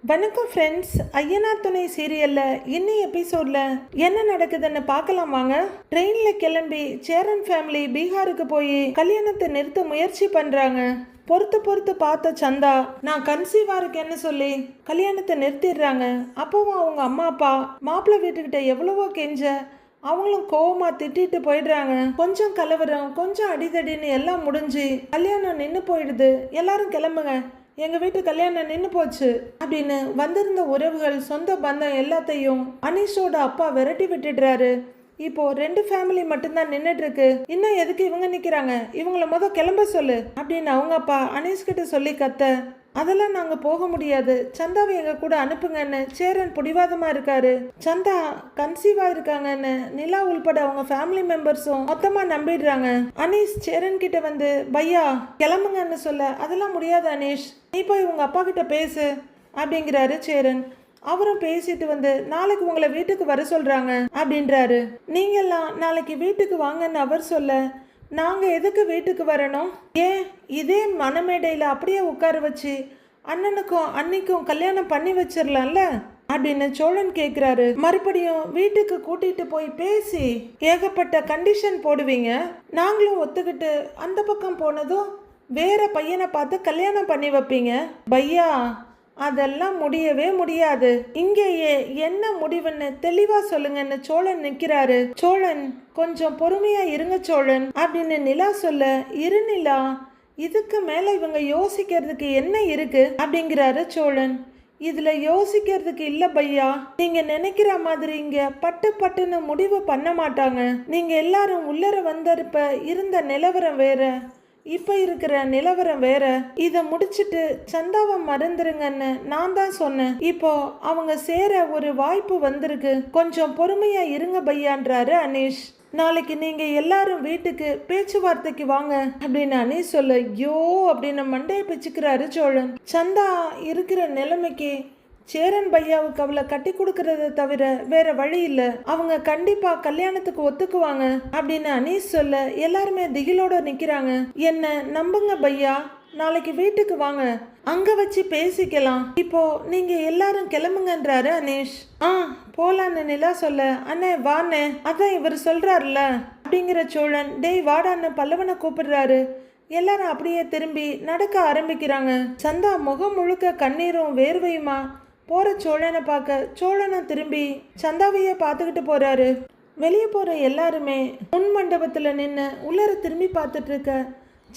வணக்கம் ஃப்ரெண்ட்ஸ். ஐயனார் துணை சீரியலில் இன்னும் எபிசோடில் என்ன நடக்குதுன்னு பார்க்கலாம் வாங்க. ட்ரெயினில் கிளம்பி சேரன் ஃபேமிலி பீகாருக்கு போய் கல்யாணத்தை நிறுத்த முயற்சி பண்ணுறாங்க. பொறுத்து பொறுத்து பார்த்த சந்தா நான் கன்சீவாக இருக்கேன்னு சொல்லி கல்யாணத்தை நிறுத்திடுறாங்க. அப்போவும் அவங்க அம்மா அப்பா மாப்பிள்ளை வீட்டுக்கிட்ட எவ்வளவோ கெஞ்ச அவங்களும் கோவமா திட்டிட்டு போயிடுறாங்க. கொஞ்சம் கலவரம், கொஞ்சம் அடிதடின்னு எல்லாம் முடிஞ்சு கல்யாணம் நின்று போயிடுது. எல்லாரும் கிளம்புங்க, எங்கள் வீட்டு கல்யாணம் நின்று போச்சு அப்படின்னு வந்திருந்த உறவுகள், சொந்த பந்தம் எல்லாத்தையும் அனீஷோட அப்பா விரட்டி விட்டுடுறாரு. இப்போ 2 ஃபேமிலி மட்டும்தான் நின்றுட்டு இருக்கு. இன்னும் எதுக்கு இவங்க நிற்கிறாங்க, இவங்கள கிளம்ப சொல்லு அப்படின்னு அவங்க அப்பா அனீஷ்கிட்ட சொல்லி கத்த, அதெல்லாம் நாங்கள் போக முடியாது, சந்தாவை எங்கள் கூட அனுப்புங்கன்னு சேரன் பிடிவாதமாக இருக்காரு. சந்தா கன்சீவாக இருக்காங்கன்னு நிலா உள்பட அவங்க ஃபேமிலி மெம்பர்ஸும் மொத்தமாக நம்பிடுறாங்க. அனீஷ் சேரன் கிட்ட வந்து பையா கிளம்புங்கன்னு சொல்ல, அதெல்லாம் முடியாது அனீஷ், நீ போய் உங்கள் அப்பா கிட்ட பேசு அப்படிங்கிறாரு சேரன். அவரும் பேசிட்டு வந்து நாளைக்கு உங்களை வீட்டுக்கு வர சொல்கிறாங்க அப்படின்றாரு. நீங்கெல்லாம் நாளைக்கு வீட்டுக்கு வாங்கன்னு அவர் சொல்ல, நாங்கள் எதுக்கு வீட்டுக்கு வரணும், ஏன் இதே மணமேடையில் அப்படியே உட்கார வச்சு அண்ணனுக்கும் அன்னிக்கும் கல்யாணம் பண்ணி வச்சிடலாம்ல அப்படின்னு சோழன் கேட்குறாரு. மறுபடியும் வீட்டுக்கு கூட்டிட்டு போய் பேசி ஏகப்பட்ட கண்டிஷன் போடுவீங்க, நாங்களும் ஒத்துக்கிட்டு அந்த பக்கம் போனதும் வேற பையனை பார்த்து கல்யாணம் பண்ணி வைப்பீங்க. பையா அதெல்லாம் முடியவே முடியாது, இங்கேயே என்ன முடிவுன்னு தெளிவா சொல்லுங்கன்னு சோழன் நிக்கிறாரு. சோழன் கொஞ்சம் பொறுமையா இருங்க சோழன் அப்படின்னு நிலா சொல்ல, இரு நிலா, இதுக்கு மேல இவங்க யோசிக்கிறதுக்கு என்ன இருக்கு அப்படிங்கிறாரு சோழன். இதுல யோசிக்கிறதுக்கு இல்ல பையா, நீங்க நினைக்கிற மாதிரி இங்க பட்டு பட்டுன்னு முடிவு பண்ண மாட்டாங்க. நீங்க எல்லாரும் உள்ளர வந்தப்ப இருந்த நிலவரம் வேற, இப்போ இருக்கிற நிலவரம் வேற. இதை முடிச்சுட்டு சந்தாவை மறந்துருங்கன்னு நான் தான் சொன்னேன். இப்போ அவங்க சேர ஒரு வாய்ப்பு வந்திருக்கு, கொஞ்சம் பொறுமையா இருங்க பையான்றாரு அனீஷ். நாளைக்கு நீங்க எல்லாரும் வீட்டுக்கு பேச்சுவார்த்தைக்கு வாங்க அப்படின்னு அனீஷ் சொல்ல, ஐயோ அப்படின்னு மண்டையை பிச்சுக்கிறாரு சோழன். சந்தா இருக்கிற நிலைமைக்கு சேரன் பையாவுக்கு அவளை கட்டி கொடுக்கறத தவிர வேற வழி இல்ல, அவங்க கண்டிப்பா கல்யாணத்துக்கு ஒத்துக்குவாங்க அப்படின்னு அனீஷ் சொல்ல, எல்லாருமே திகிலோட நிக்கிறாங்க. என்ன நம்புங்க பையா, நாளைக்கு வீட்டுக்கு வாங்க, அங்க வச்சு பேசிக்கலாம், இப்போ நீங்க எல்லாரும் கிளம்புங்கன்றாரு அனீஷ். போலான்னு நிலா சொல்ல, அண்ணே வாண்ணே, அதான் இவர் சொல்றாருல அப்படிங்கிற சோழன், டேய் வாடான்னு பல்லவனை கூப்பிடுறாரு. எல்லாரும் அப்படியே திரும்பி நடக்க ஆரம்பிக்கிறாங்க. சந்தா முகம் முழுக்க கண்ணீரும் வேர்வையுமா போற சோழனை பார்க்க, சோழனும் திரும்பி சந்தாவையே பார்த்துக்கிட்டு போறாரு. வெளியே போற எல்லாருமே முன் மண்டபத்துல நின்று உள்ளர திரும்பி பார்த்துட்டு இருக்க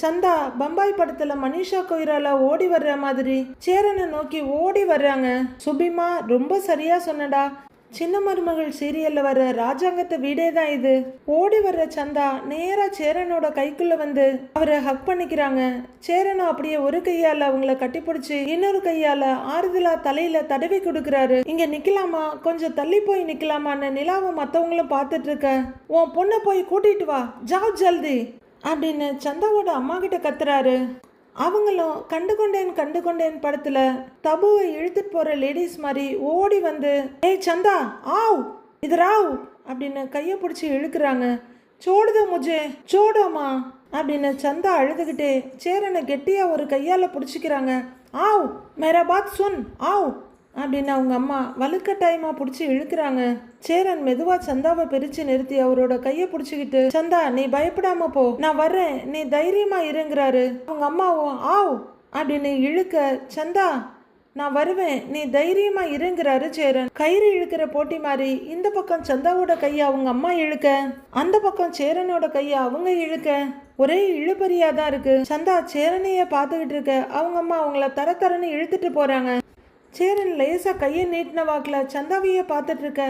சந்தா பம்பாய் படத்துல மனிஷா கொய்ராலா ஓடி வர்ற மாதிரி சேரனை நோக்கி ஓடி வர்றாங்க. சுபிமா ரொம்ப சரியா சொன்னடா, சின்ன மருமகள் சீரியல்ல வர்ற ராஜாங்கத்தை வீடே தான் இது. ஓடி வர்ற சந்தா நேரா சேரனோட கைக்குள்ள வந்து அவரை ஹக் பண்ணிக்கிறாங்க. சேரனும் அப்படியே ஒரு கையால அவங்கள கட்டிப்பிடிச்சு இன்னொரு கையால ஆறுதலா தலையில தடவி கொடுக்கறாரு. இங்க நிக்கலாமா, கொஞ்சம் தள்ளி போய் நிக்கலாமான்னு நிலாவும் மத்தவங்களும் பார்த்துட்டு இருக்க, உன் பொண்ணை போய் கூட்டிட்டு வா, ஜாவ் ஜல்தி அப்படின்னு சந்தாவோட அம்மா கிட்ட கத்துறாரு. அவங்களும் கண்டுகொண்டேன் படத்துல தபுவை இழுத்துட்டு போற லேடிஸ் மாதிரி ஓடி வந்து, ஏய் சந்தா ஆவ் இது ராவ் அப்படின்னு கையை பிடிச்சி இழுக்கிறாங்க. சோடுதோ முஜே சோடோமா அப்படின்னு சந்தா அழுதுகிட்டே சேரனை கெட்டியா ஒரு கையால பிடிச்சிக்கிறாங்க. ஆவ் மேரா பாத் சுன் ஆவ் அப்படின்னு அவங்க அம்மா வலுக்கட்டாயமா பிடிச்சி இழுக்கிறாங்க. சேரன் மெதுவா சந்தாவை பிரிச்சு நிறுத்தி அவரோட கையை பிடிச்சிக்கிட்டு, சந்தா நீ பயப்படாம போ, நான் வர்றேன், நீ தைரியமா இருங்கிறாரு. அவங்க அம்மாவும் ஆவ் அப்படின்னு இழுக்க, சந்தா நான் வருவேன், நீ தைரியமா இருங்கிறாரு சேரன். கயிறு இழுக்கிற போட்டி மாதிரி இந்த பக்கம் சந்தாவோட கையை அவங்க அம்மா இழுக்க, அந்த பக்கம் சேரனோட கையை அவங்க இழுக்க, ஒரே இழுபறியாதான் இருக்கு. சந்தா சேரனைய பார்த்துக்கிட்டு இருக்க அவங்க அம்மா அவங்கள தரன்னு இழுத்துட்டு போறாங்க. சேரன் லேசா கையை நீட்டின வாக்கில் சந்தாவையே பார்த்துட்டு இருக்க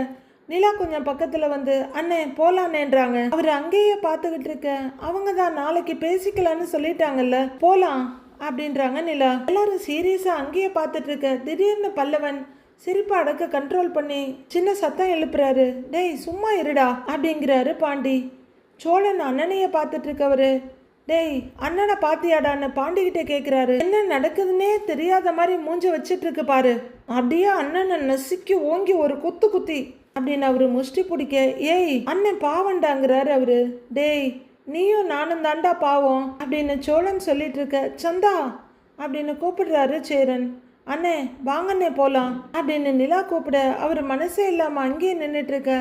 நிலா கொஞ்சம் பக்கத்துல வந்து, அண்ணே போலானேன்றாங்க. அவர் அங்கேயே பார்த்துக்கிட்டு இருக்க, அவங்க தான் நாளைக்கு பேசிக்கலான்னு சொல்லிட்டாங்கல்ல, போலாம் அப்படின்றாங்க நிலா. எல்லாரும் சீரியஸா அங்கேயே பார்த்துட்டு இருக்க, திடீர்னு பல்லவன் சிரிப்பை அடக்க கண்ட்ரோல் பண்ணி சின்ன சத்தம் எழுப்புறாரு. டேய் சும்மா இருடா அப்படிங்கிறாரு பாண்டி. சோழன் அண்ணனைய பார்த்துட்டு இருக்கவரு, டேய் அண்ணனை பாத்தியாடான்னு பாண்டிகிட்ட கேட்குறாரு. என்ன நடக்குதுன்னே தெரியாத மாதிரி மூஞ்ச வச்சிட்டு இருக்கு பாரு, அப்படியே அண்ணனை நசுக்கி ஓங்கி ஒரு குத்து குத்தி அப்படின்னு அவரு முஷ்டி பிடிக்க, ஏய் அண்ணன் பாவண்டாங்கிறாரு அவரு. டேய் நீயும் நானும் தாண்டா பாவம் அப்படின்னு சோழன் சொல்லிட்டு இருக்க, சந்தா அப்படின்னு கூப்பிடுறாரு சேரன். அண்ணே வாங்கண்ணே போலாம் அப்படின்னு நிலா கூப்பிட அவர் மனசே இல்லாம அங்கேயே நின்றுட்டு இருக்க.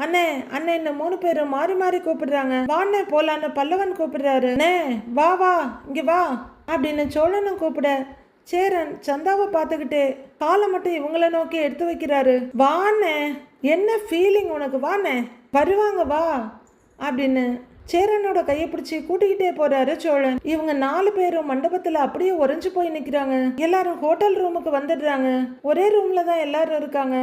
அண்ணே அண்ணே இந்த 3 பேரும் மாறி மாறி கூப்பிடுறாங்க, வாண்ணே போலான்னு பல்லவன் கூப்பிடுறாரு. அண்ணே வா வா இங்க வா அப்படின்னு சோழனும் கூப்பிட சேரன் சந்தாவை பார்த்துக்கிட்டே காலை மட்டும் இவங்கள நோக்கி எடுத்து வைக்கிறாரு. வாண்ணே என்ன ஃபீலிங் உனக்கு, வாண்ணே வருவாங்க வா அப்படின்னு சேரனோட கையை பிடிச்சி கூட்டிக்கிட்டே போறாரு சோழன். இவங்க 4 பேரும் மண்டபத்துல அப்படியே உறைஞ்சு போய் நிக்கிறாங்க. எல்லாரும் ஹோட்டல் ரூமுக்கு வந்துடுறாங்க. ஒரே ரூம்ல தான் எல்லாரும் இருக்காங்க.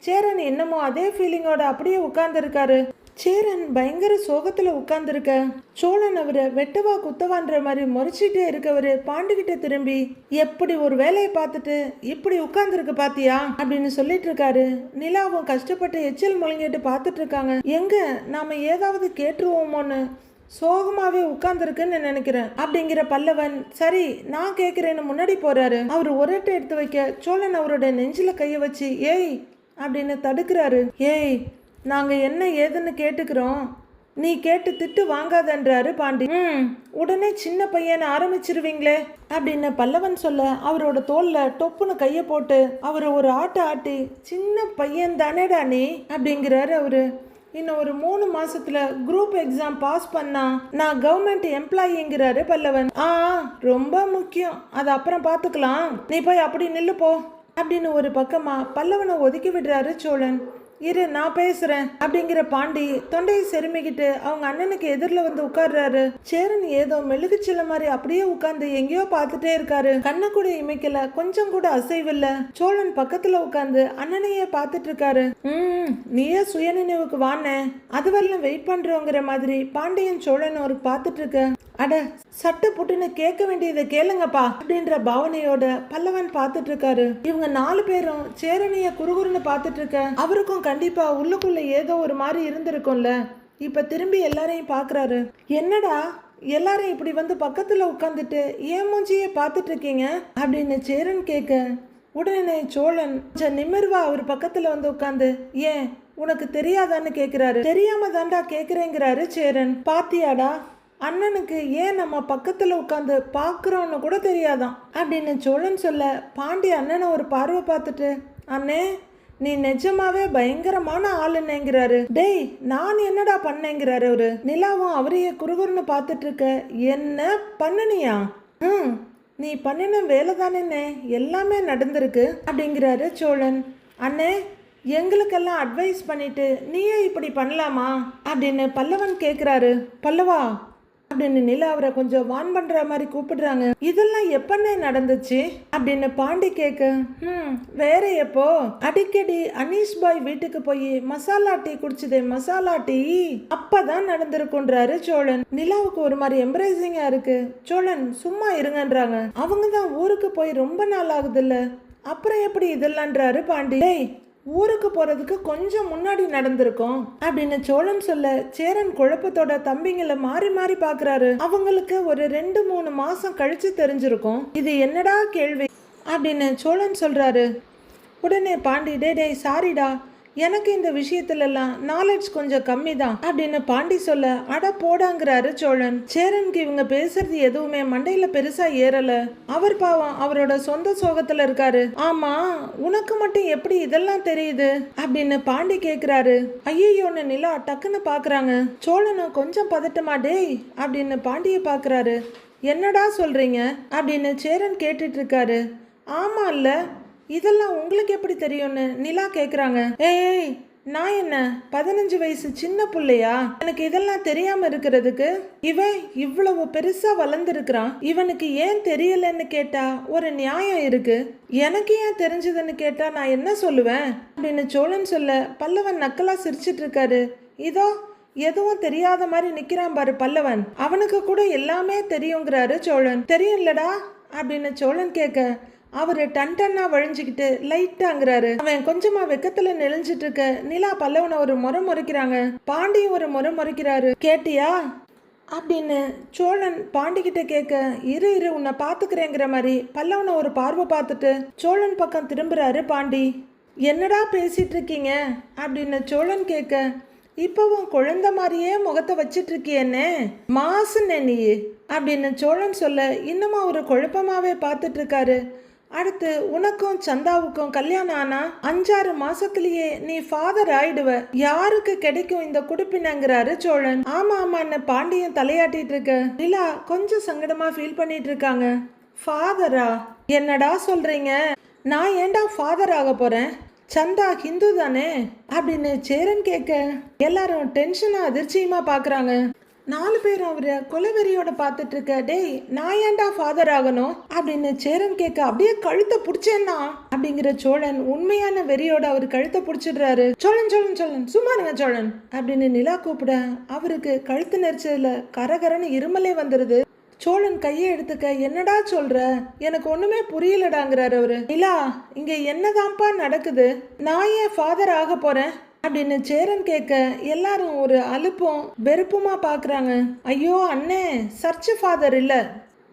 சேரன் இன்னமும் அதே ஃபீலிங்கோட அப்படியே உட்கார்ந்து இருக்காரு. சேரன் பயங்கர சோகத்துல உட்கார்ந்துருக்க. சோழன் அவரை வெட்டவா குத்தவான்ற மாதிரி முறைச்சிட்டே இருக்கவரு பாண்டிகிட்ட திரும்பி, எப்படி ஒரு வேலையை பார்த்துட்டு இப்படி உட்கார்ந்துருக்கு பாத்தியா அப்படின்னு சொல்லிட்டு இருக்காரு. நிலாவும் கஷ்டப்பட்டு எச்சில் முழுங்கிட்டு பார்த்துட்டு இருக்காங்க. எங்க நாம ஏதாவது கேட்டுருவோமோன்னு சோகமாவே உட்கார்ந்துருக்குன்னு நினைக்கிறேன் அப்படிங்கிற பல்லவன் சரி நான் கேட்கிறேன்னு முன்னாடி போறாரு. அவர் ஒரேட்டை எடுத்து வைக்க சோழன் அவரோட நெஞ்சில கைய வச்சு ஏய் அப்படின்னு தடுக்கிறாரு. ஏய் நாங்க என்ன ஏதுன்னு கேட்டுக்கிறோம், நீ கேட்டு திட்டு வாங்காதன்றாரு பாண்டி. உடனே சின்ன பையனை ஆரம்பிச்சிருவீங்களே அப்படின்னு பல்லவன் சொல்ல அவரோட தோல்ல டொப்புன்னு கைய போட்டு அவரை ஒரு ஆட்ட ஆட்டி சின்ன பையன் தானேடா நீ அப்படிங்கிறாரு அவரு. இன்னும் ஒரு 3 மாசத்துல குரூப் எக்ஸாம் பாஸ் பண்ணா நான் கவர்மெண்ட் எம்ப்ளாயிங்கிறாரு பல்லவன். ரொம்ப முக்கியம், அது அப்புறம் பாத்துக்கலாம், நீ போய் அப்படி நில்லு போ அப்படின்னு ஒரு பக்கமா பல்லவனை ஒதுக்கி விடுறாரு சோழன். இரு நான் பேசுறேன் அப்படிங்கிற பாண்டி தொண்டையை செருமிக்கிட்டு அவங்க அண்ணனுக்கு எதிரில் வந்து உட்கார்றாரு. சேரன் ஏதோ மெழுகுச்சில மாதிரி அப்படியே உட்கார்ந்து எங்கேயோ பார்த்துட்டே இருக்காரு. கண்ணை கூட இமைக்கல, கொஞ்சம் கூட அசைவில்ல. சோழன் பக்கத்துல உட்கார்ந்து அண்ணனையே பார்த்துட்டு இருக்காரு. நீயே சுயநினைவுக்கு வானே, அதுவரையிலும் வெயிட் பண்றோங்கிற மாதிரி பாண்டியன் சோழன் ஒரு பார்த்துட்டு இருக்க. அட சட்டை புட்டுன்னு கேட்க வேண்டியதை கேளுங்கப்பா அப்படின்ற பாவனையோட பல்லவன் பார்த்துட்டு இருக்காரு. இவங்க 4 பேரும் சேரனைய குறுகுறுன்னு பார்த்துட்டு இருக்க. அவருக்கும் கண்டிப்பா உள்ளுக்குள்ள ஏதோ ஒரு மாதிரி இருந்திருக்கும்ல. இப்ப திரும்பி எல்லாரையும் பாக்குறாரு. என்னடா எல்லாரும் இப்படி வந்து பக்கத்துல உட்காந்துட்டு ஏன் மூஞ்சியே பார்த்துட்டு இருக்கீங்க அப்படின்னு சேரன் கேட்க உடனே சோழன் நிமிர்வா அவர் பக்கத்துல வந்து உட்காந்து ஏன் உனக்கு தெரியாதான்னு கேக்குறாரு. தெரியாம தாண்டா கேக்குறேங்கிறாரு சேரன். பாத்தியாடா அண்ணனுக்கு ஏன் நம்ம பக்கத்துல உட்காந்து பாக்குறோன்னு கூட தெரியாதான் அப்படின்னு சோழன் சொல்ல பாண்டி அண்ணனை ஒரு பார்வை பார்த்துட்டு அண்ணே நீ நிஜமாவே பயங்கரமான ஆளுன்னேங்கிறாரு. டேய் நான் என்னடா பண்ணேங்கிறாரு அவரு. நிலாவும் அவரையே குறுகுறுன்னு பார்த்துட்டு இருக்க. என்ன பண்ணனியா? நீ பண்ணின வேலை தானே எல்லாமே நடந்திருக்கு அப்படிங்கிறாரு சோழன். அண்ணே எங்களுக்கெல்லாம் அட்வைஸ் பண்ணிட்டு நீயே இப்படி பண்ணலாமா அப்படின்னு பல்லவன் கேட்குறாரு. பல்லவா அப்படின்னு நிலா அவரை கொஞ்சம் வான் பண்ற மாதிரி கூப்பிடுறாங்க. இதெல்லாம் எப்பன்னே நடந்துச்சு அப்படின்னு பாண்டி கேட்க வேற எப்போ அடிக்கடி அனீஷ் பாய் வீட்டுக்கு போய் மசாலா டீ குடிச்சதே மசாலா டீ அப்பதான் நடந்திருக்குன்றாரு சோழன். நிலாவுக்கு ஒரு மாதிரி எம்ப்ரேசிங்கா இருக்கு. சோழன் சும்மா இருங்கன்றாங்க. அவங்க தான் ஊருக்கு போய் ரொம்ப நாள் ஆகுதுல்ல, அப்புறம் எப்படி இதெல்லாம்ன்றாரு பாண்டி. ஊருக்கு போறதுக்கு கொஞ்சம் முன்னாடி நடந்திருக்கும் அப்படின்னு சோழன் சொல்ல சேரன் குழப்பத்தோட தம்பிங்களை மாறி மாறி பாக்குறாரு. அவங்களுக்கு ஒரு 2-3 மாசம் கழிச்சு தெரிஞ்சிருக்கும் இது என்னடா கேள்வி அப்படின்னு சோழன் சொல்றாரு. உடனே பாண்டி டேய் சாரிடா, எனக்கு இந்த விஷயத்துல எல்லாம் நாலேஜ் கொஞ்சம் கம்மி தான் அப்படின்னு பாண்டி சொல்ல அட போடாங்கிறாரு சோழன். சேரனுக்கு இவங்க பேசுறது எதுவுமே மண்டையில பெருசா ஏறல. அவர் பாவம் அவரோட சொந்த சோகத்துல இருக்காரு. ஆமா உனக்கு மட்டும் எப்படி இதெல்லாம் தெரியுது அப்படின்னு பாண்டி கேக்குறாரு. ஐயோன்னு நிலா டக்குன்னு பாக்குறாங்க. சோழனும் கொஞ்சம் பதட்டமா டேய் அப்படின்னு பாண்டிய பாக்குறாரு. என்னடா சொல்றீங்க அப்படின்னு சேரன் கேட்டுட்டு இருக்காரு. ஆமா இல்ல இதெல்லாம் உங்களுக்கு எப்படி தெரியும்னு நிலா கேக்குறாங்க. ஏய் நான் என்ன 15 வயசு சின்ன பிள்ளையா, எனக்கு இதெல்லாம் தெரியாம இருக்கிறதுக்கு? இவன் இவ்வளவு பெருசா வளர்ந்துருக்கிறான், இவனுக்கு ஏன் தெரியலன்னு கேட்டா ஒரு நியாயம் இருக்கு. எனக்கு ஏன் தெரிஞ்சதுன்னு கேட்டா நான் என்ன சொல்லுவேன் அப்படின்னு சோழன் சொல்ல பல்லவன் நக்கலா சிரிச்சிட்டு இருக்காரு. இதோ எதுவும் தெரியாத மாதிரி நிக்கிறான் பாரு பல்லவன், அவனுக்கு கூட எல்லாமே தெரியுங்கிறாரு சோழன். தெரியும்லடா அப்படின்னு சோழன் கேட்க அவரு டன்னா வழிஞ்சுக்கிட்டு லைட்டாங்கிறாரு. அவன் கொஞ்சமா வெக்கத்துல நெளிஞ்சிட்டு இருக்க நிலா பல்லவனை ஒரு முறை முறைக்கிறாங்க. பாண்டியும் ஒரு முறை முறைக்கிறாரு. கேட்டியா அப்படின்னு சோழன் பாண்டிகிட்ட கேட்க இரு உன்னை பாத்துக்கிறேங்கிற மாதிரி பல்லவனை ஒரு பார்வை பார்த்துட்டு சோழன் பக்கம் திரும்புறாரு பாண்டி. என்னடா பேசிட்டு இருக்கீங்க அப்படின்னு சோழன் கேட்க இப்பவும் குழந்தை மாதிரியே முகத்தை வச்சிட்டு இருக்கியன்னு மாசுன்னு நீ அப்படின்னு சோழன் சொல்ல இன்னுமா ஒரு குழப்பமாவே பார்த்துட்டு இருக்காரு. அடுத்து உனக்கும் சந்தாவுக்கும் கல்யாணம் ஆனா 5-6 மாசத்திலேயே நீ ஃபாதர் ஆயிடுவ. யாருக்கு கிடைக்கும் இந்த குடுப்பினங்கிறாரு சோழன். ஆமா ஆமான்னு பாண்டியன் தலையாட்டிட்டு இருக்க. நிலா கொஞ்சம் சங்கடமா ஃபீல் பண்ணிட்டு இருக்காங்க. ஃபாதரா? என்னடா சொல்றீங்க? நான் ஏன்டா ஃபாதர் ஆக போறேன்? சந்தா ஹிந்து தானே அப்படின்னு சேரன் கேட்க எல்லாரும் டென்ஷனா அதிர்ச்சியுமா பாக்குறாங்க. 4 பேரும் அவரை கொலவெறியோட பார்த்துட்டு இருக்க. டேய் நான் ஏன்டா ஃபாதர் ஆகணும் அப்படின்னு சேரன் கேட்க அப்படியே கழுத்தை பிடிச்சேன்னா அப்படிங்கிற சோழன் உண்மையான வெறியோட அவர் கழுத்தை பிடிச்சிடுறாரு. சோழன் சோழன் சோழன் சும்மா இருங்க சோழன் அப்படின்னு நிலா கூப்பிட அவருக்கு கழுத்து நெரிச்சதுல கரகரன்னு இருமலே வந்துருது. சோழன் கையை எடுத்துக்க என்னடா சொல்ற, எனக்கு ஒண்ணுமே புரியலடாங்கிறாரு அவரு. நிலா இங்க என்னதான்ப்பா நடக்குது, நான் ஏன் ஃபாதர் ஆக போறேன் அப்படின்னு சேரன் கேட்க எல்லாரும் ஒரு அலுப்பும் வெறுப்புமா பாக்குறாங்க. ஐயோ அண்ணே, சர்ச் ஃபாதர் இல்ல,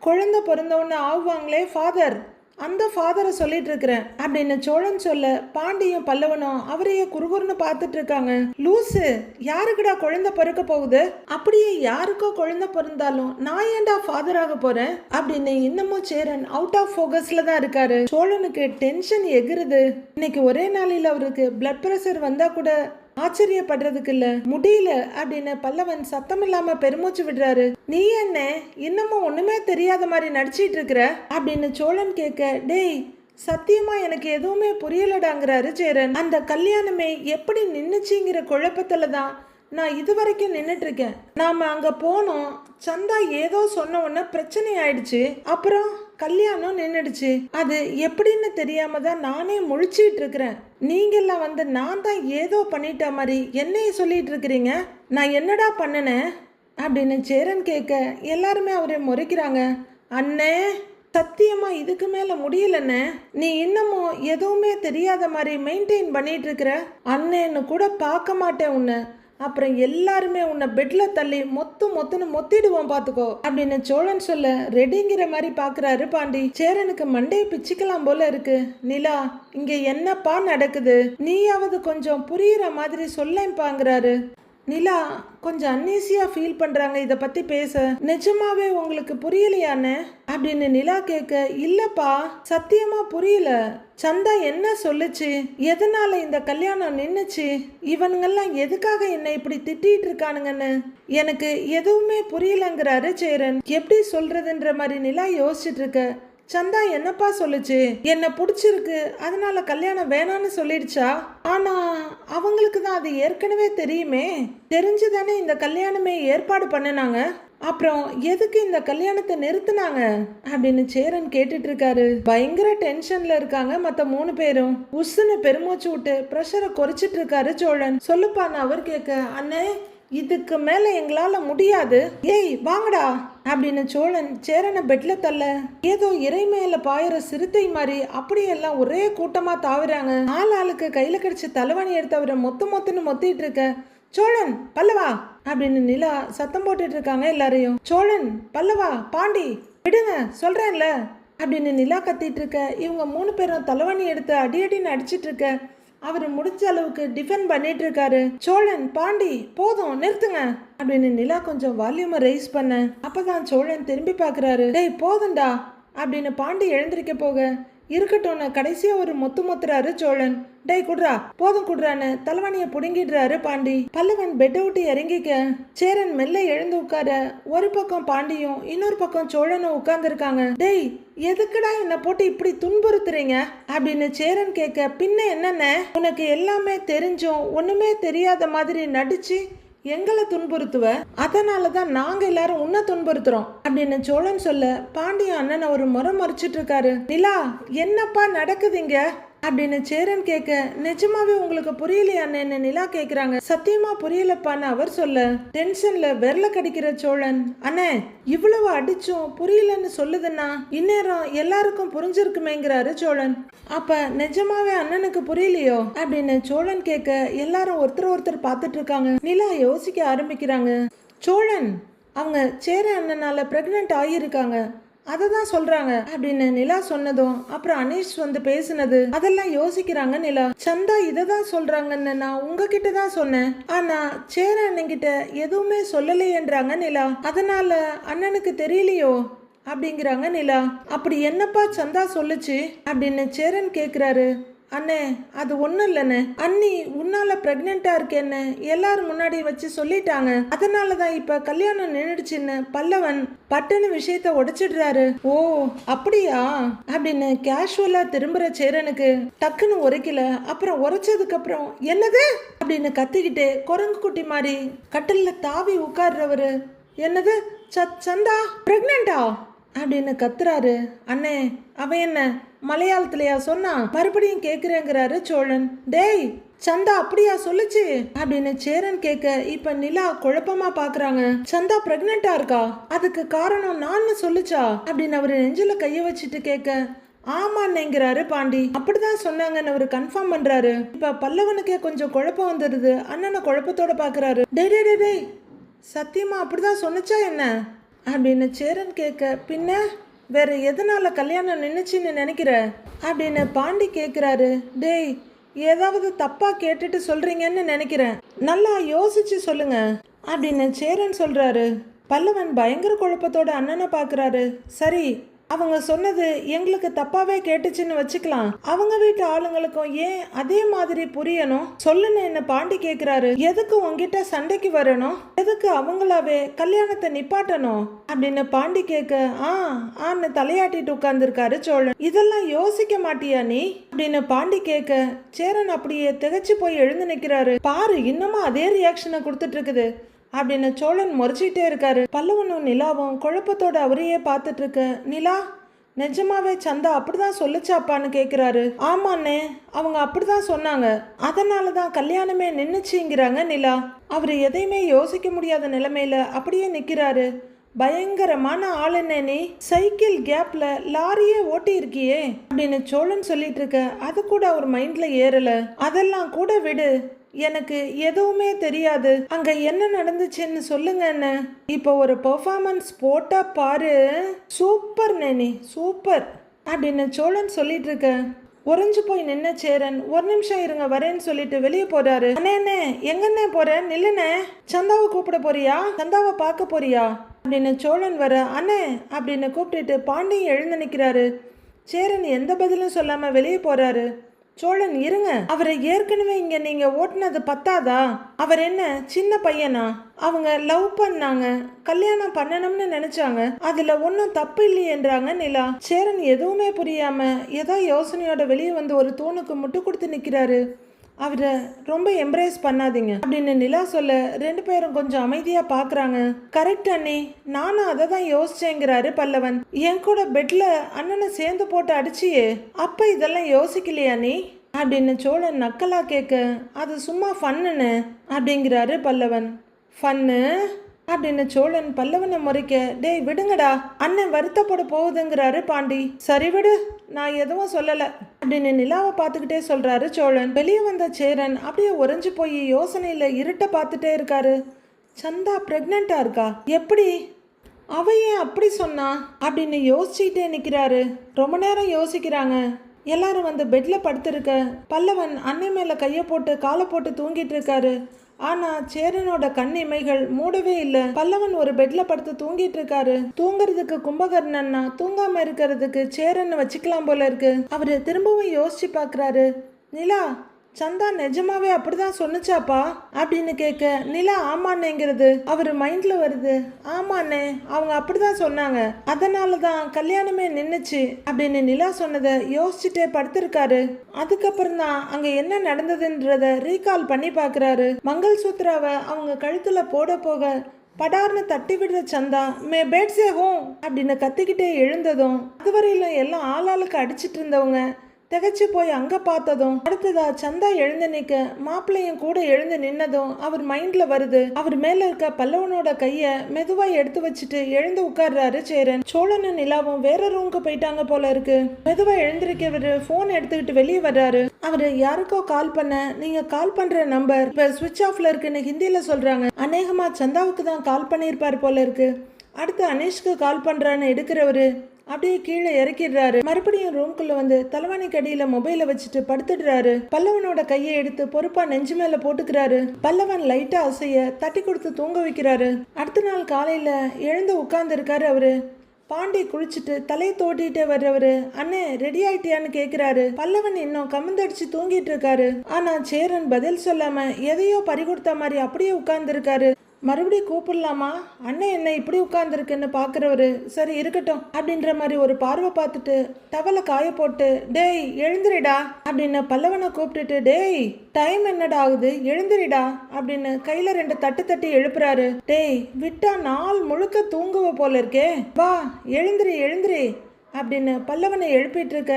குழந்தை பிறந்தவொன்னு ஆகுவாங்களே ஃபாதர், அந்த ஃபாதரை சொல்லிட்டு இருக்கிறேன் அப்படின்னு சோழன் சொல்ல பாண்டியும் பல்லவனும் அவரையே குறுகுறுன்னு பார்த்துட்டு இருக்காங்க. லூசு, யாருக்குடா குழந்தை பிறக்க போகுது? அப்படியே யாருக்கோ குழந்தை பிறந்தாலும் நான் ஏன்டா ஃபாதர் ஆக போறேன் அப்படின்னு இன்னமும் சேரன் அவுட் ஆஃப் ஃபோகஸ்ல தான் இருக்காரு. சோழனுக்கு டென்ஷன் எகிருது. இன்னைக்கு ஒரே நாளில் அவருக்கு பிளட் பிரஷர் வந்தா கூட ஆச்சரியப்படுறதுக்கு இல்ல, முடியல அப்படின்னு பல்லவன் சத்தம் இல்லாம பெருமூச்சு விடுறாரு. நீ என்ன இன்னமும் ஒண்ணுமே தெரியாத மாதிரி நடிச்சிட்டு இருக்கிற அப்படின்னு சோழன் கேட்க, டேய் சத்தியமா எனக்கு எதுவுமே புரியலடாங்கிறாரு சேரன். அந்த கல்யாணமே எப்படி நின்னுச்சுங்கிற குழப்பத்துல தான் நான் இதுவரைக்கும் நின்னுட்டு இருக்கேன். நாம அங்க போனோம், சந்தா ஏதோ சொன்ன உடனே பிரச்சனை ஆயிடுச்சு, அப்புறம் கல்யாணம் நின்னுடுச்சு. அது எப்படின்னு தெரியாம தான் நானே முழிச்சிட்டு இருக்கிறேன். நீங்கெல்லாம் வந்து நான் தான் ஏதோ பண்ணிட்ட மாதிரி என்னைய சொல்லிட்டு இருக்கிறீங்க. நான் என்னடா பண்ணனேன் அப்படின்னு சேரன் கேட்க எல்லாருமே அவரை முறைக்கிறாங்க. அண்ணே சத்தியமா இதுக்கு மேல முடியலண்ணே, நீ இன்னமும் எதுவுமே தெரியாத மாதிரி மெயின்டைன் பண்ணிட்டு இருக்கிற. அண்ணேன்னு கூட பார்க்க மாட்டேன் உன்னை, அப்புறம் எல்லாருமே உன்னை பெட்ல தள்ளி மொத்துன்னு மொத்திடுவோம் பாத்துக்கோ அப்படின்னு சோழன் சொல்ல ரெடிங்கிற மாதிரி பாக்குறாரு பாண்டி. சேரனுக்கு மண்டையை பிச்சுக்கலாம் போல இருக்கு. நிலா இங்க என்னப்பா நடக்குது, நீயாவது கொஞ்சம் புரியுற மாதிரி சொல்லேன்பாங்கிறாரு. நிலா கொஞ்சம் அன்னீசியா ஃபீல் பண்றாங்க இத பத்தி பேச. நிஜமாவே உங்களுக்கு புரியலையானே அப்படின்னு நிலா கேட்க, இல்லப்பா சத்தியமா புரியல. சந்தா என்ன சொல்லுச்சு, எதனால இந்த கல்யாணம் நின்னுச்சு, இவனுங்கெல்லாம் எதுக்காக என்ன இப்படி திட்டிட்டு இருக்கானுங்கன்னு எனக்கு எதுவுமே புரியலங்கிறாரு சேரன். எப்படி சொல்றதுன்ற மாதிரி நிலா யோசிச்சுட்டு இருக்க. சந்தா என்னப்பா சொல்லுச்சு, என்ன பிடிச்சிருக்கு அதனால கல்யாணம் வேணான்னு சொல்லிடுச்சா? ஆனா அவங்களுக்கு தான் அது ஏற்கனவே தெரியுமே, தெரிஞ்சுதானே இந்த கல்யாணமே ஏற்பாடு பண்ணினாங்க, அப்புறம் எதுக்கு இந்த கல்யாணத்தை நிறுத்தினாங்க அப்படின்னு சேரன் கேட்டுட்டு இருக்காரு. பயங்கர டென்ஷன்ல இருக்காங்க மத்த 3 பேரும். உஸ்ஸுன்னு பெருமூச்சு விட்டு பிரஷரை குறைச்சிட்டு இருக்காரு சோழன். சொல்லுப்பான்னு அவர் கேட்க, அண்ணே இதுக்கு மேல எங்களால முடியாது, ஏய் வாங்கடா அப்படின்னு சோழன் சேரனை பெட்ல தள்ள ஏதோ இறை மேல பாயிற சிறுத்தை மாதிரி அப்படியெல்லாம் ஒரே கூட்டமா தாவுறாங்க. ஆளுக்கு கையில கிடைச்ச தலைவணி எடுத்து அவரை மொத்துன்னு மொத்திட்டு இருக்க. சோழன் பல்லவா அப்படின்னு நிலா சத்தம் போட்டுட்டு இருக்காங்க எல்லாரையும். சோழன் பல்லவா பாண்டி விடுங்க சொல்றேன்ல அப்படின்னு நிலா கத்திட்டு இருக்க. இவங்க 3 பேரும் தலைவணி எடுத்து அடின்னு அடிச்சிட்டு இருக்க. அவர் முடிஞ்ச அளவுக்கு டிஃபெண்ட் பண்ணிட்டு இருக்காரு. சோழன் பாண்டி போதும் நிறுத்துங்க அப்படின்னு நிலா கொஞ்சம் வால்யூமை ரைஸ் பண்ண. அப்பதான் சோழன் திரும்பி பாக்குறாரு. டேய் போதும்டா அப்படின்னு பாண்டி எழுந்திருக்க போக, இருக்கட்டும்னு கடைசியா ஒரு மொத்துறாரு சோழன். டேய் குட்ரா போதும் குட்ரான்னு தலைவணிய புடுங்கிடுறாரு பாண்டி. பல்லவன் பெட்டை விட்டு இறங்கிக்க சேரன் மெல்ல எழுந்து உட்கார. ஒரு பக்கம் பாண்டியும் இன்னொரு பக்கம் சோழனும் உட்கார்ந்து இருக்காங்க. டேய் எதுக்குடா என்ன போட்டு இப்படி துன்புறுத்துறீங்க அப்படின்னு சேரன் கேட்க, பின்ன என்னென்ன உனக்கு எல்லாமே தெரிஞ்சும் ஒண்ணுமே தெரியாத மாதிரி நடிச்சு எங்களை துன்புறுத்துவ, அதனாலதான் நாங்க எல்லாரும் உன்னை துன்புறுத்துறோம் அப்படின்னு சோழன் சொல்ல பாண்டிய அண்ணன் ஒரு முறை மறைச்சிட்டு இருக்காரு. நிலா என்னப்பா நடக்குதுங்க அப்படின்னு சேரன் கேட்க, நிஜமாவே உங்களுக்கு புரியலையான்னு நிலா கேக்குறாங்க. சத்தியமா புரியலப்பான்னு அவர் சொல்ல டென்ஷன்ல விரல கடிக்கிற சோழன், அண்ணே இவ்வளவு அடிச்சும் புரியலன்னு சொல்லுதுன்னா இந்நேரம் எல்லாருக்கும் புரிஞ்சிருக்குமேங்கிறாரு சோழன். அப்ப நிஜமாவே அண்ணனுக்கு புரியலையோ அப்படின்னு சோழன் கேட்க எல்லாரும் ஒருத்தர் பார்த்துட்டு இருக்காங்க. நிலா யோசிக்க ஆரம்பிக்கிறாங்க. சோழன் அவங்க சேர அண்ணனால பிரெக்னென்ட் ஆகியிருக்காங்க, அதை தான் சொல்றாங்க அப்படின்னு நிலா சொன்னதும் அப்புறம் அனீஷ் வந்து பேசுனது அதெல்லாம் யோசிக்கிறாங்க நிலா. சந்தா இதை தான் சொல்றாங்கன்னு நான் உங்ககிட்ட தான் சொன்னேன், ஆனா சேர அண்ணன்கிட்ட எதுவுமே சொல்லலையேன்றாங்க நிலா. அதனால அண்ணனுக்கு தெரியலையோ அப்படிங்கிறாங்க நிலா. அப்படி என்னப்பா சந்தா சொல்லுச்சு அப்படின்னு சேரன் கேக்குறாரு. அண்ணே அது ஒன்றும் இல்லைண்ணே, அண்ணி உன்னால பிரெக்னெண்டா இருக்கேன்னு எல்லாரும் முன்னாடி வச்சு சொல்லிட்டாங்க, அதனால தான் இப்ப கல்யாணம் நின்றுடுச்சுன்னு பல்லவன் பட்டுன்னு விஷயத்த உடைச்சிடுறாரு. ஓ அப்படியா அப்படின்னு கேஷுவலா திரும்புற சேரனுக்கு டக்குன்னு உரைக்கல. அப்புறம் உரைச்சதுக்கு அப்புறம் என்னது அப்படின்னு கத்திக்கிட்டு குரங்கு குட்டி மாதிரி கட்டில்ல தாவி உட்கார்றவரு, என்னது சந்தா பிரெக்னெண்டா அப்படின்னு கத்துறாரு. அண்ணே அவன் என்ன மலையாளத்திலயா சொன்னா, மறுபடியும் கேக்குறேங்கிறாரு சோழன். டேய் சந்தா அப்படியா சொல்லுச்சு அப்படின்னு சேரன் கேட்க இப்ப நிலா குழப்பமா பாக்குறாங்க. சந்தா பிரெக்னெண்டா இருக்கா, அதுக்கு காரணம் நான் சொல்லுச்சா அப்படின்னு அவரு நெஞ்சில கைய வச்சுட்டு கேட்க ஆமான்னுங்கிறாரு பாண்டி. அப்படிதான் சொன்னாங்கன்னு அவரு கன்ஃபார்ம் பண்றாரு. இப்ப பல்லவனுக்கே கொஞ்சம் குழப்பம் வந்துடுது. அண்ணனை குழப்பத்தோட பாக்குறாரு. டே டே டே சத்தியமா அப்படிதான் சொன்னுச்சா என்ன அப்படின்னு சேரன் கேட்க, பின்ன வேற எதனால கல்யாணம் நின்னுச்சுன்னு நினைக்கிற அப்படின்னு பாண்டி கேட்குறாரு. டேய் ஏதாவது தப்பா கேட்டுட்டு சொல்றீங்கன்னு நினைக்கிறேன், நல்லா யோசிச்சு சொல்லுங்க அப்படின்னு சேரன் சொல்றாரு. பல்லவன் பயங்கர குழப்பத்தோட அண்ணனை பார்க்குறாரு. சரி அவங்க சொன்னது எங்களுக்கு தப்பாவே கேட்டுச்சுன்னு வச்சுக்கலாம், அவங்க வீட்டு ஆளுங்களுக்கும் ஏன் அதே மாதிரி புரியணும் சொல்லுன்னு என்ன பாண்டி கேக்குறாரு. எதுக்கு உங்ககிட்ட சண்டைக்கு வரணும், எதுக்கு அவங்களாவே கல்யாணத்தை நிப்பாட்டணும் அப்படின்னு பாண்டி கேட்க ஆன்னு தலையாட்டிட்டு உட்கார்ந்துருக்காரு சோழன். இதெல்லாம் யோசிக்க மாட்டியா நீ அப்படின்னு பாண்டி கேட்க சேரன் அப்படியே திகைச்சு போய் எழுந்து நிக்கிறாரு. பாரு இன்னமும் அதே ரியாக்ஷனை கொடுத்துட்டு இருக்குது அப்படின்னு சோழன் முறைச்சிட்டே இருக்காரு. பல்லவனும் நிலாவும் குழப்பத்தோட அவரையே பார்த்துட்டு இருக்க, நிலா நிஜமாவே சந்தா அப்படிதான் சொல்லுச்சாப்பான்னு கேக்குறாரு. ஆமாண்ணே அவங்க அப்படிதான் சொன்னாங்க, அதனாலதான் கல்யாணமே நின்னுச்சுங்கிறாங்க நிலா. அவரு எதையுமே யோசிக்க முடியாத நிலைமையில அப்படியே நிக்கிறாரு. பயங்கரமான ஆளுன்னே நீ, சைக்கிள் கேப்ல லாரியே ஓட்டி இருக்கியே அப்படின்னு சோழன் சொல்லிட்டு இருக்க. அது கூட அவர் மைண்ட்ல ஏறல. அதெல்லாம் கூட விடு, எனக்கு எதுவுமே தெரியாது, அங்க என்ன நடந்துச்சுன்னு சொல்லுங்க என்ன. இப்போ ஒரு பெர்ஃபார்மன்ஸ் போட்டா பாரு, சூப்பர் நேனி சூப்பர் அப்படின்னு சோழன் சொல்லிட்டு இருக்க. உறைஞ்சு போய் நின்ன சேரன் ஒரு நிமிஷம் இருங்க வரேன்னு சொல்லிட்டு வெளியே போறாரு. அண்ணே எங்கண்ணே போற, நில்லுண்ணே, சந்தாவை கூப்பிட போறியா, சந்தாவை பார்க்க போறியா அப்படின்னு சோழன் வர. அண்ணே அப்படின்னு கூப்பிட்டுட்டு பாண்டியும் எழுந்து நிற்கிறாரு. சேரன் எந்த பதிலும் சொல்லாம வெளியே போறாரு. சோழன் இருங்க, அவரை ஏற்கனவே இங்க நீங்க ஓட்டுனது பத்தாதா, அவர் என்ன சின்ன பையனா, அவங்க லவ் பண்ணாங்க, கல்யாணம் பண்ணணும்னு நினைச்சாங்க, அதுல ஒன்னும் தப்பு இல்லையேன்றாங்க நிலா. சேரன் எதுவுமே புரியாம ஏதோ யோசனையோட வெளியே வந்து ஒரு தூணுக்கு முட்டு கொடுத்து நிக்கிறாரு. அவரை ரொம்ப எம்ப்ரேஸ் பண்ணாதீங்க அப்படின்னு நிலா சொல்ல ரெண்டு பேரும் கொஞ்சம் அமைதியா பாக்குறாங்க. கரெக்ட் அண்ணி, நானும் அதை தான் யோசிச்சேங்கிறாரு பல்லவன். என் கூட பெட்ல அண்ணனை சேர்ந்து போட்டு அடிச்சியே, அப்ப இதெல்லாம் யோசிக்கலையா நீ அப்படின்னு சோழன் நக்கலா கேட்க, அது சும்மா ஃபன்னுன்னு அப்படிங்கிறாரு பல்லவன். ஃபன்னு அப்படின்னு சோழன் பல்லவனை முறைக்க, டேய் விடுங்கடா, அண்ணன் வருத்தப்பட போகுதுங்கிறாரு பாண்டி. சரி விடு, நான் எதுவும் சொல்லல அப்படின்னு நிலாவை பார்த்துக்கிட்டே சொல்றாரு சோழன். வெளியே வந்த சேரன் அப்படியே உறைஞ்சு போய் யோசனையில இருட்ட பார்த்துட்டே இருக்காரு. சந்தா பிரெக்னெண்டா இருக்கா, எப்படி, அவ ஏன் அப்படி சொன்னா அப்படின்னு யோசிச்சுக்கிட்டே நிக்கிறாரு. ரொம்ப நேரம் யோசிக்கிறாங்க. எல்லாரும் வந்து பெட்ல படுத்திருக்க. பல்லவன் அன்னை மேல கைய போட்டு காலை போட்டு தூங்கிட்டு இருக்காரு. ஆனா சேரனோட கண் இமைகள் மூடவே இல்லை. பல்லவன் ஒரு பெட்ல படுத்து தூங்கிட்டு இருக்காரு. தூங்குறதுக்கு கும்பகர்ணன்னா தூங்காம இருக்கிறதுக்கு சேரன் வச்சுக்கலாம் போல இருக்கு. அவரு திரும்பவும் யோசிச்சு பாக்குறாரு. நிலா சந்தா நிஜமாவே அப்படிதான் சொன்னுச்சாப்பா அப்படின்னு கேட்க, நிலா ஆமாண்ணேங்கிறது அவரு மைண்ட்ல வருது. ஆமாண்ணே அவங்க அப்படிதான் சொன்னாங்க, அதனாலதான் கல்யாணமே நின்னுச்சு அப்படின்னு நிலா சொன்னதை யோசிச்சுட்டே படுத்திருக்காரு. அதுக்கப்புறம் தான் அங்க என்ன நடந்ததுன்றத ரீகால் பண்ணி பாக்குறாரு. மங்கள் சூத்ராவை அவங்க கழுத்துல போட போக படார்னு தட்டி விடுற சந்தா மே பேட்ஸே ஹோம் அப்படின்னு கத்திக்கிட்டே எழுந்ததும், அதுவரையிலும் எல்லாம் ஆளாளுக்கு அடிச்சிட்டு இருந்தவங்க திகச்சு போய் அங்க பார்த்ததும், அடுத்ததா சந்தா எழுந்து நிக்க மாப்பிள்ளையும் கூட எழுந்து நின்னதும் அவர் மைண்ட்ல வருது. அவர் மேல இருக்க பல்லவனோட கைய மெதுவா எடுத்து வச்சுட்டு எழுந்து உட்கார்றாரு சேரன். சோழனும் நிலாவும் வேற ரூமுக்கு போயிட்டாங்க போல இருக்கு. மெதுவா எழுந்திருக்கவரு போன் எடுத்துக்கிட்டு வெளியே வர்றாரு. அவரு யாருக்கோ கால் பண்ண, நீங்க கால் பண்ற நம்பர் இப்ப சுவிட்ச் ஆஃப்ல இருக்குன்னு ஹிந்தியில சொல்றாங்க. அநேகமா சந்தாவுக்கு தான் கால் பண்ணியிருப்பாரு போல இருக்கு. அடுத்து அனீஷ்க்கு கால் பண்றான்னு எடுக்கிறவரு அப்படியே கீழே இறக்கிடுறாரு. மறுபடியும் ரூம்குள்ள வந்து தலைவாணி கடியில மொபைலை வச்சுட்டு படுத்துடுறாரு. பல்லவனோட கையை எடுத்து பொறுப்பா நெஞ்சு மேல போட்டுக்கிறாரு. பல்லவன் லைட்டா அசைய தட்டி கொடுத்து தூங்க வைக்கிறாரு. அடுத்த நாள் காலையில எழுந்து உட்கார்ந்து இருக்காரு அவரு. பாண்டி குளிச்சுட்டு தலையை தோட்டிட்டே வர்றவரு அண்ணே ரெடி ஆயிட்டியான்னு கேக்குறாரு. பல்லவன் இன்னும் கமந்தடிச்சு தூங்கிட்டு இருக்காரு. ஆனா சேரன் பதில் சொல்லாம எதையோ பறிகொடுத்த மாதிரி அப்படியே உட்கார்ந்து இருக்காரு. மறுபடியும் கூப்பிடலாமா? அண்ணன் என்ன இப்படி உட்கார்ந்துருக்குன்னு பாக்குறவரு சரி இருக்கட்டும் அப்படின்ற மாதிரி ஒரு பார்வை பார்த்துட்டு டவலை காய போட்டு டேய் எழுந்திரிடா அப்படின்னு பல்லவனை கூப்பிட்டுட்டு டேய் டைம் என்னடா ஆகுது எழுந்திரிடா அப்படின்னு கையில 2 தட்டு தட்டி எழுப்புறாரு. டேய் விட்டா நாள் முழுக்க தூங்குவ போல இருக்கே, வா எழுந்திரி எழுந்திரி அப்படின்னு பல்லவனை எழுப்பிட்டு இருக்க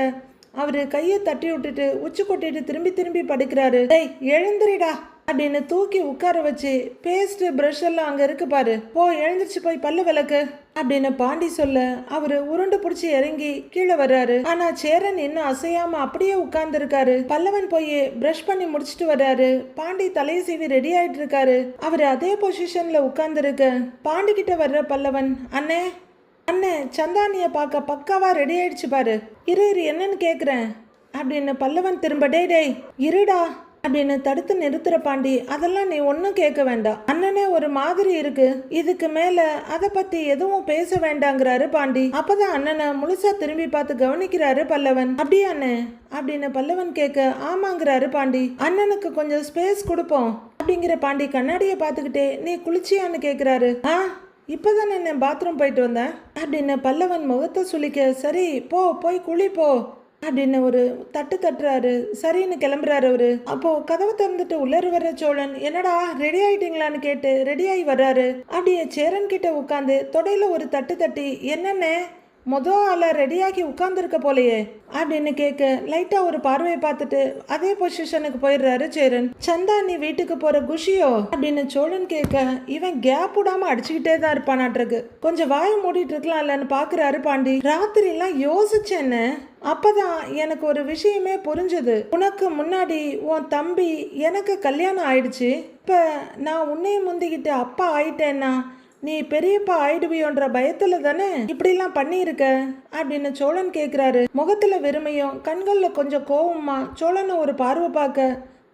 அவரு கையை தட்டி விட்டுட்டு உச்சி கொட்டிட்டு திரும்பி திரும்பி படுக்கிறாரு. டேய் எழுந்திரிடா அப்படின்னு தூக்கி உட்கார வச்சு பேஸ்ட் பிரஷ் எல்லாம் அங்க இருக்கு பாரு, போ எழுந்திரிச்சு போய் பல்லு விளக்கு அப்படின்னு பாண்டி சொல்ல அவரு உருண்டு பிடிச்சி இறங்கி கீழே வர்றாரு. ஆனா சேரன் இன்னும் அசையாம அப்படியே உட்கார்ந்து இருக்காரு. பல்லவன் போய் பிரஷ் பண்ணி முடிச்சிட்டு வர்றாரு. பாண்டி தலையை சீவி ரெடி ஆயிட்டு இருக்காரு. அவரு அதே பொசிஷன்ல உட்கார்ந்து இருக்க பாண்டி கிட்ட வர்ற பல்லவன் அண்ணே அண்ணே சந்தானிய பார்க்க பக்காவா ரெடி ஆயிடுச்சு பாரு, இரு என்னன்னு கேக்குறேன் அப்படின்னு பல்லவன் திரும்ப டேய் இருடா அப்படின்னு தடுத்து நிறுத்துற பாண்டி. அதெல்லாம் நீ ஒன்னும் கேட்க வேண்டாம், அண்ணனே ஒரு மாதிரி இருக்கு, இதுக்கு மேல அதை பத்தி எதுவும் பேச வேண்டாங்கிறாரு பாண்டி. அப்பதான் அண்ணனை முழுசா திரும்பி பார்த்து கவனிக்கிறாரு பல்லவன். அப்படியே அண்ணே அப்படின்னு பல்லவன் கேட்க ஆமாங்கிறாரு பாண்டி. அண்ணனுக்கு கொஞ்சம் ஸ்பேஸ் கொடுப்போம் அப்படிங்கிற பாண்டி கண்ணாடியை பார்த்துக்கிட்டே நீ குளிச்சியான்னு கேக்குறாரு. இப்பதான் என்ன பாத்ரூம் போயிட்டு வந்தேன் அப்படின்னு பல்லவன் முகத்தை சுளிக்க சரி போய் குளி போ அப்படின்னு ஒரு தட்டு தட்டுறாரு. சரின்னு கிளம்புறாரு அவரு. அப்போ கதவை திறந்துட்டு உள்ளரு வர்ற சோழன் என்னடா ரெடி ஆயிட்டீங்களான்னு கேட்டு ரெடி ஆகி வர்றாரு. அப்படியே சேரன் கிட்ட உட்காந்து தொடையில ஒரு தட்டு தட்டி என்னென்ன ஆள ரெடியாகி உட்கார்ந்துருக்க போலையே அப்படின்னு கேட்க லைட்டா ஒரு பார்வையை பார்த்துட்டு அதே பொசிஷனுக்கு போயிடுறாரு சேரன். சந்தா நீ வீட்டுக்கு போற குஷியோ அப்படின்னு சோழன் கேட்க இவன் கேப் விடாம அடிச்சுக்கிட்டே தான் இருப்பானாட்டிருக்கு, கொஞ்சம் வாயை மூடிட்டு இருக்கலாம்லன்னு பாக்குறாரு பாண்டி. ராத்திரி எல்லாம் யோசிச்சேன்னு அப்பதான் எனக்கு ஒரு விஷயமே புரிஞ்சது. உனக்கு முன்னாடி உன் தம்பி எனக்கு கல்யாணம் ஆயிடுச்சு, இப்ப நான் உன்னையும் முந்திக்கிட்டு அப்பா ஆயிட்டேன்னா நீ பெரியப்பா ஆயிடுவியோன்ற பயத்துல தானே இப்படிலாம் பண்ணியிருக்க அப்படின்னு சோழன் கேட்கிறாரு. முகத்துல வெறுமையும் கண்கள்ல கொஞ்சம் கோவமா சோழனை ஒரு பார்வை பார்க்க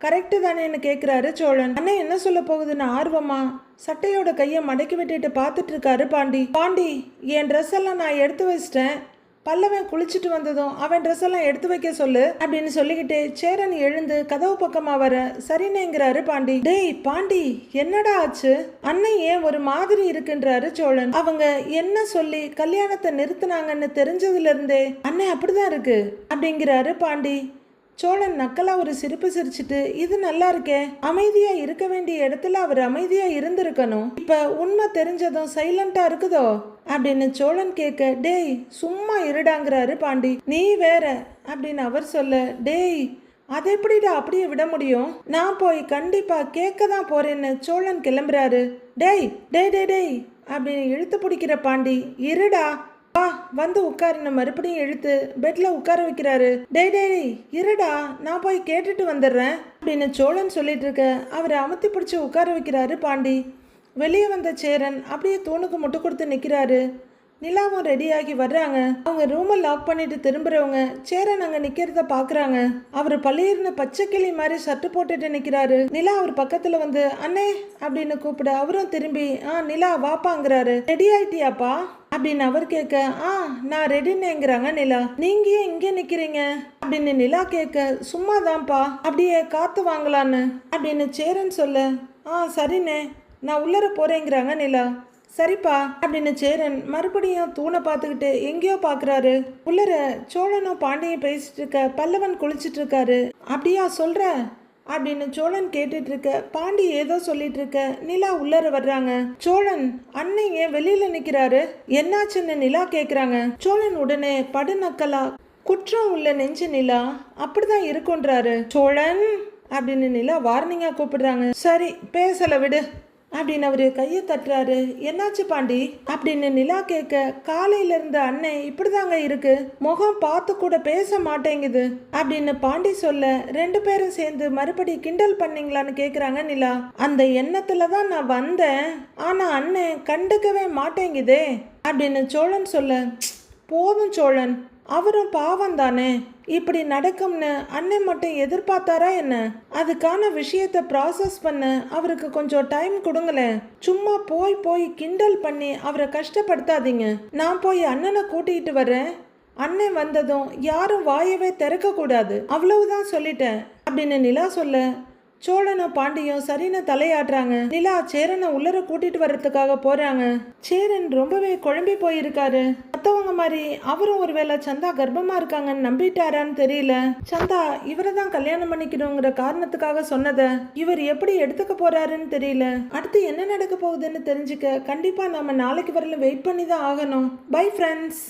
கரெக்டு தானேன்னு கேட்குறாரு சோழன். அண்ணன் என்ன சொல்ல போகுதுன்னு ஆர்வமா சட்டையோட கையை மடக்கி விட்டுட்டு பார்த்துட்டு இருக்காரு பாண்டி. பாண்டி என் ட்ரெஸ் எல்லாம் நான் எடுத்து வச்சிட்டேன், பல்லவன் குளிச்சுட்டு வந்ததும் அவன் ட்ரெஸ் எல்லாம் எடுத்து வைக்க சொல்லு அப்படின்னு சொல்லிக்கிட்டு சேரன் எழுந்து கதவு பக்கமா வர சரினேங்கிறாரு பாண்டி. டேய் பாண்டி என்னடா ஆச்சு, அண்ணன் ஏன் ஒரு மாதிரி இருக்குன்றாரு சோழன். அவங்க என்ன சொல்லி கல்யாணத்தை நிறுத்தினாங்கன்னு தெரிஞ்சதுல இருந்தே அண்ணன் அப்படிதான் இருக்கு அப்படிங்கிறாரு பாண்டி. சோழன் நக்கலா ஒரு சிரிப்பு சிரிச்சுட்டு இது நல்லா இருக்கே, அமைதியா இருக்க வேண்டிய இடத்துல அவர் அமைதியா இருந்திருக்கணும், இப்ப உண்மை தெரிஞ்சதும் சைலண்டா இருக்குதோ அப்படின்னு சோழன் கேட்க டேய் சும்மா இருடாங்கிறாரு பாண்டி. நீ வேற அப்படின்னு அவர் சொல்ல டேய் அதை எப்படிடா அப்படியே விட முடியும், நான் போய் கண்டிப்பா கேட்க தான் போறேன்னு சோழன் கிளம்புறாரு. டேய் டேய் டேய் டேய் அப்படின்னு இழுத்து பிடிக்கிற பாண்டி இருடா வா வந்து உட்காருன்னு மறுபடியும் இழுத்து பெட்ல உட்கார வைக்கிறாரு. டேய் டேய் இருடா நான் போய் கேட்டுட்டு வந்துடுறேன் அப்படின்னு சோழன் சொல்லிட்டு இருக்க அவரை அமுத்தி பிடிச்சி உட்கார வைக்கிறாரு பாண்டி. வெளியே வந்த சேரன் அப்படியே தூணுக்கு முட்டு கொடுத்து நிற்கிறாரு. நிலாவும் ரெடியாகி வர்றாங்க. அவங்க ரூமை லாக் பண்ணிட்டு திரும்புறவங்க சேரன் அங்க நிக்கிறத பாக்குறாங்க. அவர் பள்ளியிருந்து பச்சை கிளி மாதிரி சட்டு போட்டுட்டு நிக்கிறாரு. நிலா அவர் பக்கத்துல வந்து அண்ணே அப்படின்னு கூப்பிட அவரும் திரும்பி நிலா வாப்பாங்கிறாரு. ரெடி ஆயிட்டியாப்பா அப்படின்னு அவர் கேட்க நான் ரெடினேங்கிறாங்க நிலா. நீங்க ஏன் இங்கே நிக்கிறீங்க அப்படின்னு நிலா கேட்க சும்மாதான்ப்பா அப்படியே காத்து வாங்கலான்னு அப்படின்னு சேரன் சொல்ல சரிண்ணே நான் உள்ளர போறேங்கிறாங்க நிலா. சரிப்பா அப்படின்னு சேரன் மறுபடியும் தூணை பார்த்துக்கிட்டு எங்கேயோ பாக்குறாரு. உள்ளர சோழனும் பாண்டியும் பேசிட்டு இருக்க பல்லவன் குளிச்சுட்டு இருக்காரு. அப்படியா சொல்ற அப்படின்னு சோழன் கேட்டுட்டு இருக்க பாண்டி ஏதோ சொல்லிட்டு இருக்க நிலா உள்ளர வர்றாங்க. சோழன் அண்ணன் ஏன் வெளியில நிக்கிறாரு என்னாச்சுன்னு நிலா கேக்குறாங்க. சோழன் உடனே படுநக்கலா குற்றம் உள்ள நெஞ்சு நிலா அப்படிதான் இருக்குன்றாரு. சோழன் அப்படின்னு நிலா வார்னிங்கா கூப்பிடுறாங்க. சரி பேசல விடு அப்படின்னு அவரு கையை தட்டுறாரு. என்னாச்சு பாண்டி அப்படின்னு நிலா கேட்க காலையில இருந்த அண்ணன் இப்படிதாங்க இருக்கு, முகம் பார்த்து கூட பேச மாட்டேங்குது அப்படின்னு பாண்டி சொல்ல 2 பேரும் சேர்ந்து மறுபடி கிண்டல் பண்ணீங்களான்னு கேக்குறாங்க நிலா. அந்த எண்ணத்துலதான் நான் வந்தேன், ஆனா அண்ணன் கண்டுக்கவே மாட்டேங்குதே அப்படின்னு சோழன் சொல்ல போதும் சோழன் அவரும் பாவம் தானே, இப்படி நடக்கும்னு அண்ணன் மட்டும் எதிர்பார்த்தாரா என்ன? அதுக்கான விஷயத்த ப்ராசஸ் பண்ண அவருக்கு கொஞ்சம் டைம் கொடுங்களேன். சும்மா போய் போய் கிண்டல் பண்ணி அவரை கஷ்டப்படுத்தாதீங்க. நான் போய் அண்ணனை கூட்டிகிட்டு வரேன். அண்ணன் வந்ததும் யாரும் வாயவே திறக்க கூடாது, அவ்வளவுதான் சொல்லிட்டேன் அப்படின்னு நிலா சொல்ல சோழனும் பாண்டியும் சரின்னு தலையாடுறாங்க. நிலா சேரனை உள்ளர கூட்டிட்டு வர்றதுக்காக போறாங்க. சேரன் ரொம்பவே குழம்பி போயிருக்காரு. மற்றவங்க மாதிரி அவரும் ஒருவேளை சந்தா கர்ப்பமா இருக்காங்கன்னு நம்பிட்டாரான்னு தெரியல. சந்தா இவரை தான் கல்யாணம் பண்ணிக்கணுங்கிற காரணத்துக்காக சொன்னதை இவர் எப்படி எடுத்துக்க போறாருன்னு தெரியல. அடுத்து என்ன நடக்க போகுதுன்னு தெரிஞ்சுக்க கண்டிப்பா நாம நாளைக்கு வரல வெயிட் பண்ணி தான் ஆகணும். Bye friends.